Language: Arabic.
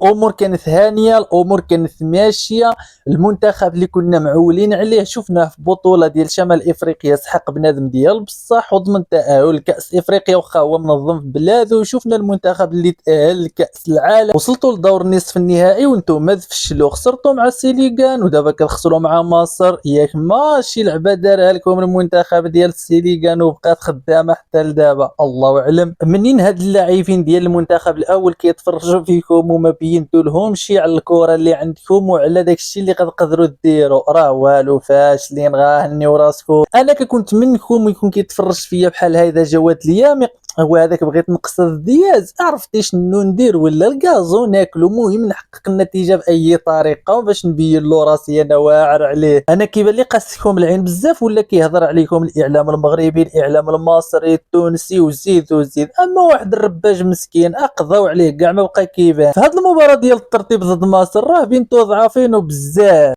الامور كانت هانيه، الامور كانت ماشيه. المنتخب اللي كنا معولين عليه شفناه في بطوله ديال شمال افريقيا سحق بنادم ديال بصح وضمن تاهل لكاس افريقيا واخا هو منظم في بلاده. وشفنا المنتخب اللي تاهل لكاس العالم، وصلتوا لدور النصف النهائي وانتم تفشلوا، خسرتوا مع سيليغان ودابا كتخسروا مع مصر. ياك ماشي لعبه دارها لكم المنتخب ديال سيليغان وبقات خدامه حتى لدابا، الله اعلم منين هاد اللاعبين ديال المنتخب الاول كيتفرجوا فيكم وما بينتوا لهمش على الكره اللي عندكم وعلى داكشي اللي غتقدروا ديروا. راه والو، فاشلين، غاهنيو راسكم. انا كنت منكم ويكون كيتفرج فيا بحال هيدا جواد ليامي هو هذاك بغيت نقصد دياز، عرفتي شنو ندير ولا الكازو ناكلو، المهم نحقق النتيجه باي طريقه باش نبين له راسي انا واعر عليه. انا كيبان لي قاسكم العين بزاف ولا كيهضر عليكم الاعلام المغربي، الاعلام المصري، التونسي، وزيد وزيد. اما واحد الرباج مسكين اقضاو عليه كاع ما بقى كيبان. في هذه المباراه ديال الترتيب ضد مصر راه بنتو ضعافين وبزاف.